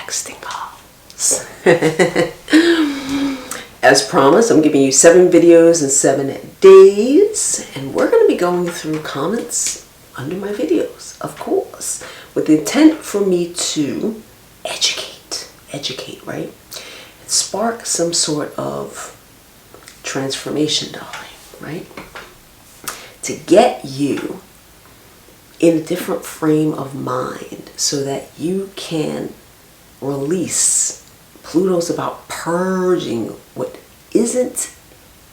texting calls. As promised, I'm giving you 7 videos in 7 days, and we're going to be going through comments under my videos, of course, with the intent for me to educate, right? And spark some sort of transformation, darling, right? To get you in a different frame of mind so that you can release. Pluto's about purging what isn't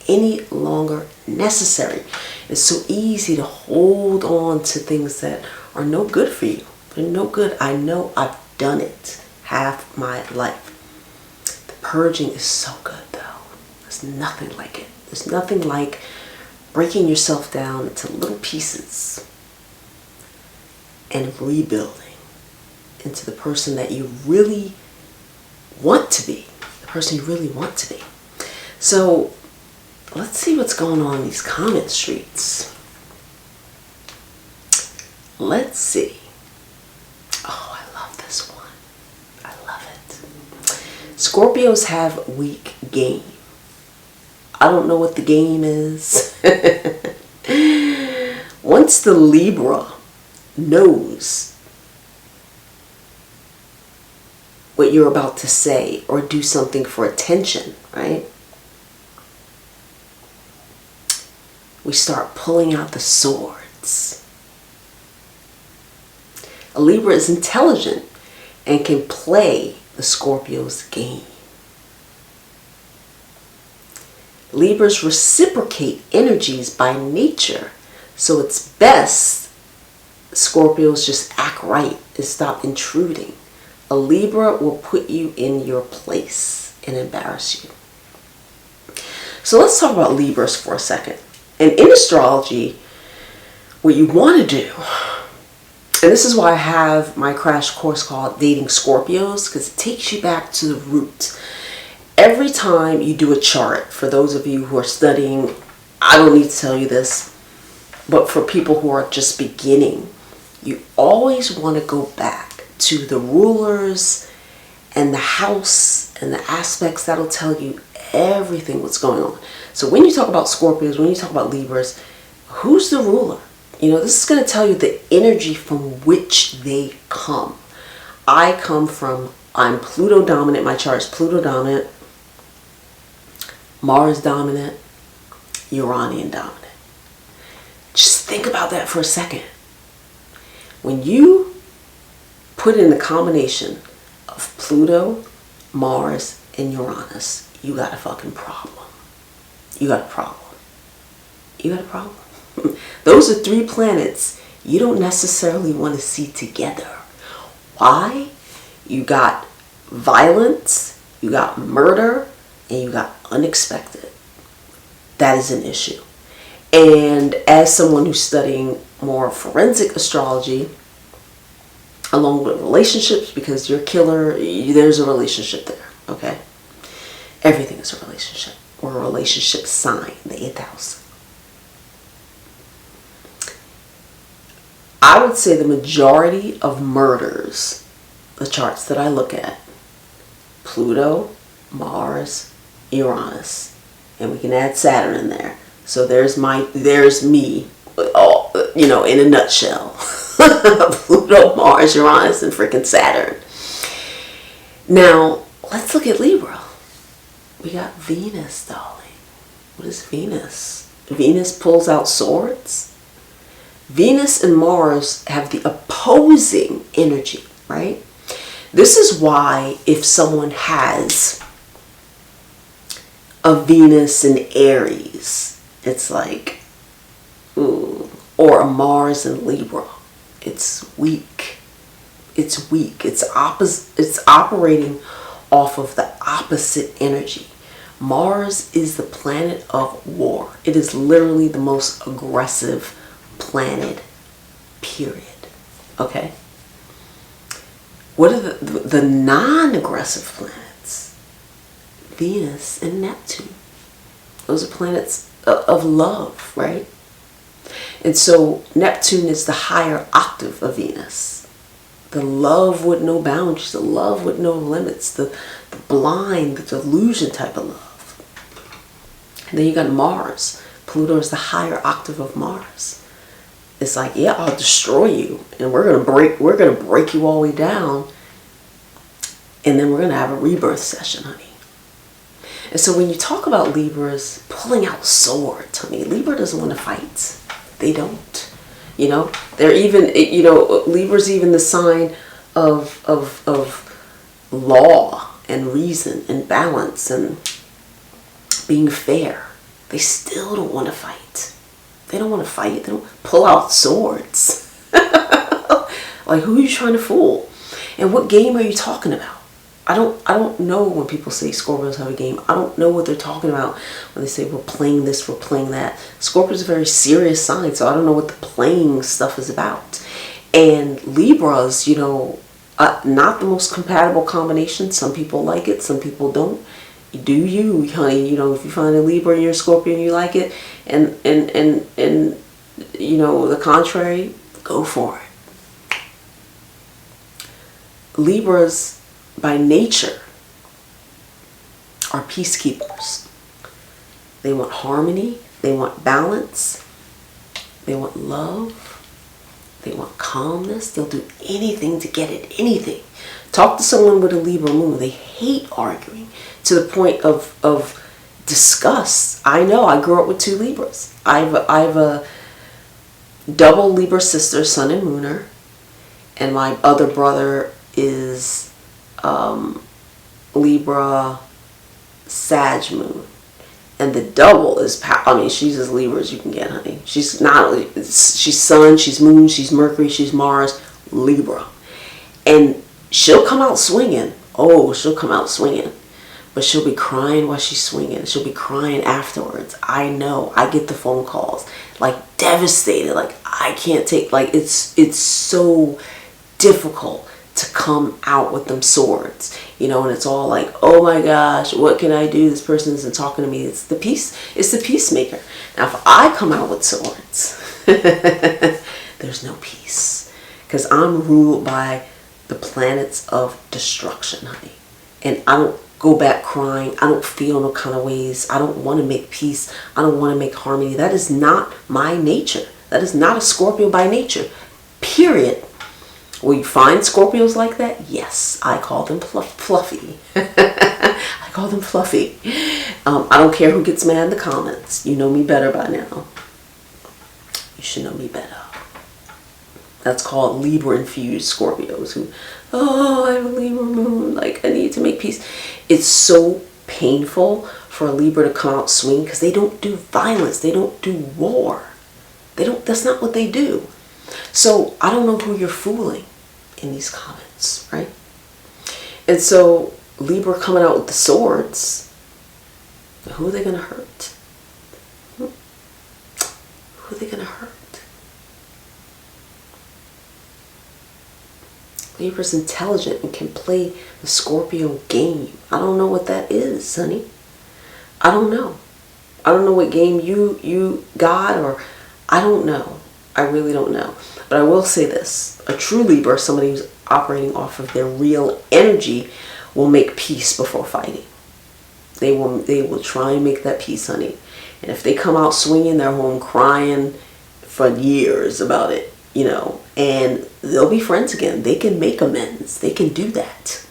any longer necessary. It's so easy to hold on to things that are no good for you. They're no good. I know, I've done it half my life. The purging is so good, though. There's nothing like it. There's nothing like breaking yourself down into little pieces and rebuilding into the person that you really want to be. The person you really want to be. So let's see what's going on in these comment streets. Let's see. Oh, I love this one. I love it. Scorpios have weak game. I don't know what the game is. Once the Libra knows what you're about to say or do something for attention, right? We start pulling out the swords. A Libra is intelligent and can play the Scorpio's game. Libras reciprocate energies by nature, so it's best Scorpios just act right and stop intruding. A Libra will put you in your place and embarrass you. So let's talk about Libras for a second. And in astrology, what you want to do, and this is why I have my crash course called Dating Scorpios, because it takes you back to the root. Every time you do a chart, for those of you who are studying, I don't need to tell you this, but for people who are just beginning, you always want to go back to the rulers and the house and the aspects that'll tell you everything what's going on. So when you talk about Scorpios, when you talk about Libras, who's the ruler? You know, this is going to tell you the energy from which they come. I'm Pluto dominant. My chart is Pluto dominant, Mars dominant, Uranian dominant. Just think about that for a second. When you put in the combination of Pluto, Mars, and Uranus, you got a fucking problem. You got a problem. You got a problem. Those are 3 planets you don't necessarily want to see together. Why? You got violence, you got murder, and you got unexpected. That is an issue. And as someone who's studying more forensic astrology, along with relationships, because you're killer, there's a relationship there, okay? Everything is a relationship, or a relationship sign, the 8th house. I would say the majority of murders, the charts that I look at, Pluto, Mars, Uranus, and we can add Saturn in there. So there's me, you know, in a nutshell. Pluto, Mars, Uranus, and freaking Saturn. Now, let's look at Libra. We got Venus, darling. What is Venus? Venus pulls out swords. Venus and Mars have the opposing energy, right? This is why if someone has a Venus in Aries, it's like, ooh, or a Mars in Libra, it's weak. It's weak. It's operating off of the opposite energy. Mars is the planet of war. It is literally the most aggressive planet, period. Okay? What are the non-aggressive planets? Venus and Neptune. Those are planets of love, right? And so Neptune is the higher octave of Venus. The love with no boundaries, the love with no limits, the blind, the delusion type of love. And then you got Mars. Pluto is the higher octave of Mars. It's like, yeah, I'll destroy you, and we're gonna break you all the way down, and then we're gonna have a rebirth session, honey. And so when you talk about Libras pulling out swords, honey, Libra doesn't want to fight. They don't. You know, they're even, you know, Libra's even the sign of law and reason and balance and being fair. They still don't want to fight. They don't want to fight. They don't pull out swords. Like, who are you trying to fool? And what game are you talking about? I don't know when people say Scorpios have a game. I don't know what they're talking about when they say we're playing this, we're playing that. Scorpio's a very serious sign, so I don't know what the playing stuff is about. And Libras, you know, not the most compatible combination. Some people like it, some people don't. Do you, honey? You know, if you find a Libra and you're a Scorpio and you like it, and you know the contrary, go for it. Libras, by nature, are peacekeepers. They want harmony, they want balance, they want love, they want calmness. They'll do anything to get it, anything. Talk to someone with a Libra moon. They hate arguing to the point of disgust. I know, I grew up with 2 Libras. I have a double Libra sister, sun and mooner, and my other brother is Libra Sag moon, and the double is she's as Libra as you can get, honey. She's sun, she's moon, she's Mercury, she's Mars, Libra, and she'll come out swinging. Oh, she'll come out swinging, but she'll be crying while she's swinging. She'll be crying afterwards. I know, I get the phone calls, like devastated, like I can't take, like it's so difficult to come out with them swords, you know, and it's all like, oh my gosh, what can I do? This person isn't talking to me. It's the peacemaker. Now, if I come out with swords, there's no peace, because I'm ruled by the planets of destruction, honey, and I don't go back crying. I don't feel no kind of ways. I don't want to make peace. I don't want to make harmony. That is not my nature. That is not a Scorpio by nature, period. Will you find Scorpios like that? Yes, I call them fluffy. I call them fluffy. I don't care who gets mad in the comments. You know me better by now. You should know me better. That's called Libra-infused Scorpios who, oh, I have a Libra moon, like I need to make peace. It's so painful for a Libra to come out swinging because they don't do violence. They don't do war. That's not what they do. So I don't know who you're fooling in these comments, right? And so Libra coming out with the swords, who are they going to hurt? Who are they going to hurt? Libra's intelligent and can play the Scorpio game. I don't know what that is, honey. I don't know. I don't know what game you got, or I don't know. I really don't know. But I will say this. A true Libra, somebody who's operating off of their real energy, will make peace before fighting. They will try and make that peace, honey. And if they come out swinging, they're home crying for years about it, you know. And they'll be friends again. They can make amends. They can do that.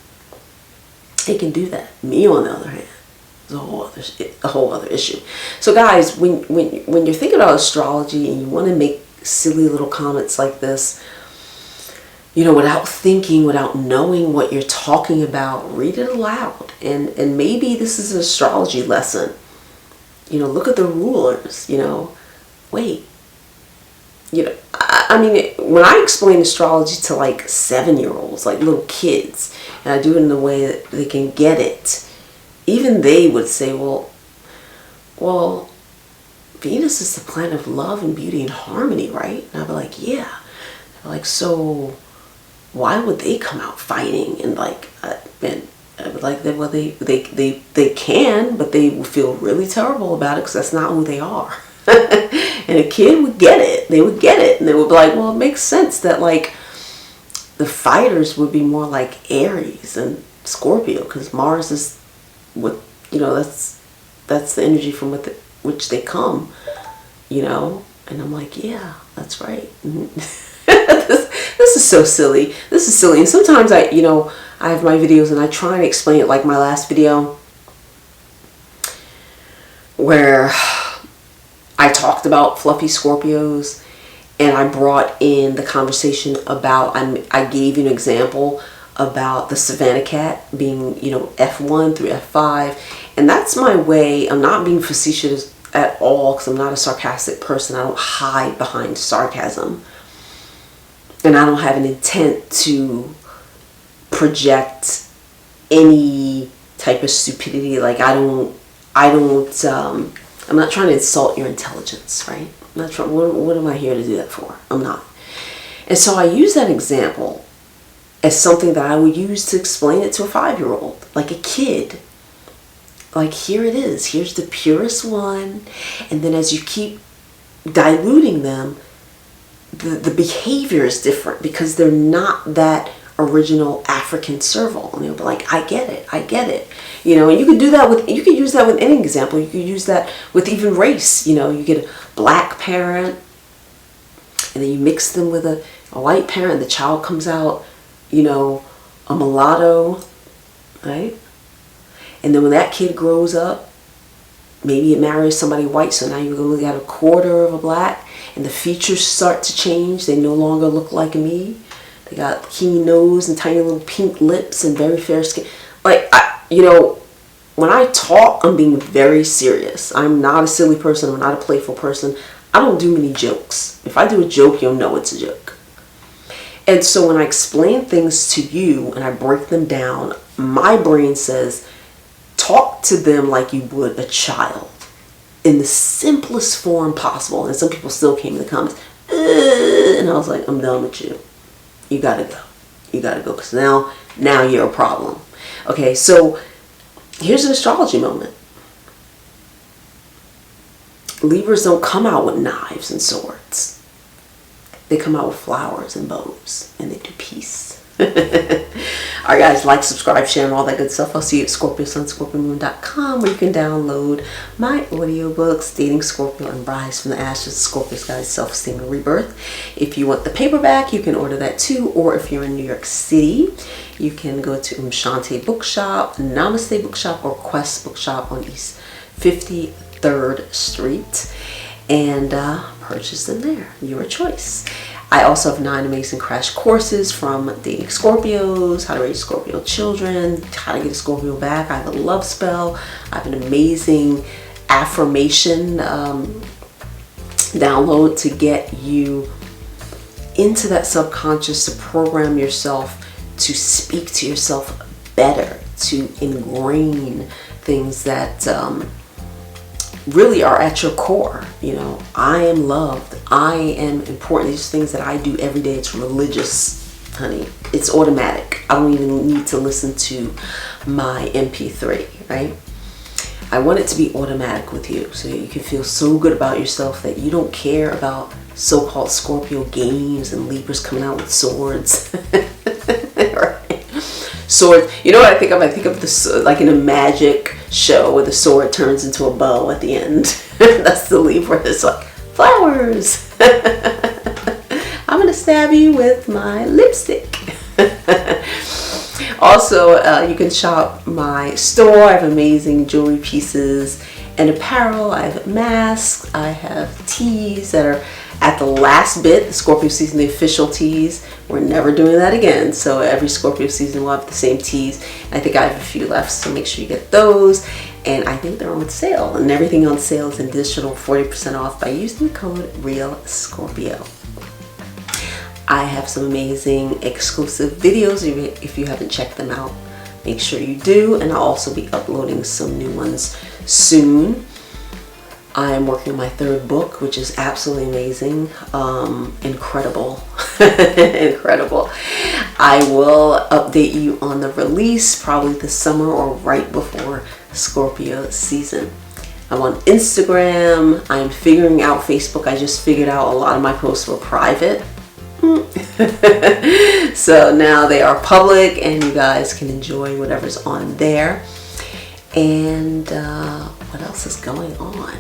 They can do that. Me, on the other hand, is a whole other issue. So guys, when you're thinking about astrology and you want to make silly little comments like this, you know, without thinking, without knowing what you're talking about, read it aloud. And maybe this is an astrology lesson. You know, look at the rulers, you know. Wait. You know, I mean, when I explain astrology to like 7-year-olds, like little kids, and I do it in a way that they can get it, even they would say, well, Venus is the planet of love and beauty and harmony, right? And I'd be like, yeah. They're like, so why would they come out fighting? And like, and I would like, well, they can, but they will feel really terrible about it because that's not who they are. And a kid would get it. They would get it. And they would be like, well, it makes sense that like the fighters would be more like Aries and Scorpio, because Mars is what, that's the energy from which they come, and I'm like, yeah, that's right. This is so silly. This is silly. And sometimes I have my videos and I try and explain it, like my last video where I talked about fluffy Scorpios, and I brought in the conversation about, I gave you an example about the Savannah cat being, F1 through F5. And that's my way. I'm not being facetious at all, because I'm not a sarcastic person. I don't hide behind sarcasm. And I don't have an intent to project any type of stupidity. Like, I'm not trying to insult your intelligence, right? I'm not trying, what am I here to do that for? I'm not. And so I use that example as something that I would use to explain it to a 5-year-old, like a kid. Like, here it is. Here's the purest one. And then as you keep diluting them, the behavior is different, because they're not that original African serval. And they'll be like, I get it. And you could use that with any example. You could use that with even race. You get a black parent, and then you mix them with a white parent, the child comes out, a mulatto, right? And then when that kid grows up, maybe it marries somebody white, so now you're going to got a quarter of a black, and the features start to change. They no longer look like me. They got keen nose and tiny little pink lips and very fair skin. Like, when I talk, I'm being very serious. I'm not a silly person. I'm not a playful person. I don't do many jokes. If I do a joke, you'll know it's a joke. And so when I explain things to you and I break them down, my brain says, talk to them like you would a child in the simplest form possible. And some people still came in the comments, and I was like, I'm done with you. You gotta go. Because now you're a problem. Okay, so here's an astrology moment. Libras don't come out with knives and swords. They come out with flowers and bows, and they do peace. Alright guys, like, subscribe, share, and all that good stuff. I'll see you at ScorpioSunScorpioMoon.com, where you can download my audiobooks, Dating Scorpio and Rise from the Ashes, Scorpio's Guide to Self-Esteem and Rebirth. If you want the paperback, you can order that too. Or if you're in New York City, you can go to Aum Shanti Bookshop, Namaste Bookshop, or Quest Bookshop on East 53rd Street, and purchase them there. Your choice. I also have 9 amazing crash courses, from dating Scorpios, how to raise Scorpio children, how to get a Scorpio back. I have a love spell. I have an amazing affirmation download to get you into that subconscious, to program yourself to speak to yourself better, to ingrain things that really are at your core. I am loved. I am important. These things that I do every day. It's religious, honey. It's automatic. I don't even need to listen to my MP3, right? I want it to be automatic with you, so you can feel so good about yourself that you don't care about so-called Scorpio games and Libras coming out with swords. Right? Swords. You know what I think of? I think of this like in a magic show where the sword turns into a bow at the end. That's the Libra. It's like, flowers. I'm gonna stab you with my lipstick. Also, you can shop my store. I have amazing jewelry pieces and apparel. I have masks. I have teas that are at the last bit. The Scorpio season, the official teas. We're never doing that again. So every Scorpio season will have the same teas. I think I have a few left, so make sure you get those. And I think they're on sale. And everything on sale is an additional 40% off by using the code REALScorpio. I have some amazing exclusive videos. If you haven't checked them out, make sure you do. And I'll also be uploading some new ones soon. I am working on my 3rd book, which is absolutely amazing. Incredible. Incredible. I will update you on the release probably this summer or right before Scorpio season. I'm on Instagram. I'm figuring out Facebook. I just figured out a lot of my posts were private. So now they are public and you guys can enjoy whatever's on there. And what else is going on?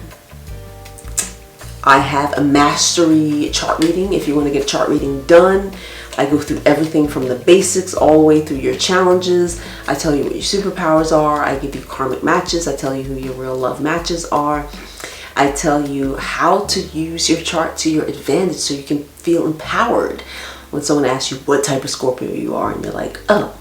I have a mastery chart reading. If you want to get a chart reading done, I go through everything from the basics all the way through your challenges. I tell you what your superpowers are. I give you karmic matches. I tell you who your real love matches are. I tell you how to use your chart to your advantage so you can feel empowered. When someone asks you what type of Scorpio you are and you're like, oh,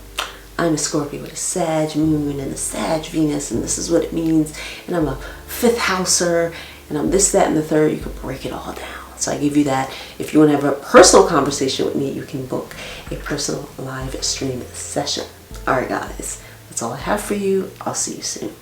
I'm a Scorpio with a Sag moon and a Sag Venus, and this is what it means, and I'm a 5th houser, and I'm this, that, and the third. You can break it all down. So I give you that. If you want to have a personal conversation with me, you can book a personal live stream session. All right, guys, that's all I have for you. I'll see you soon.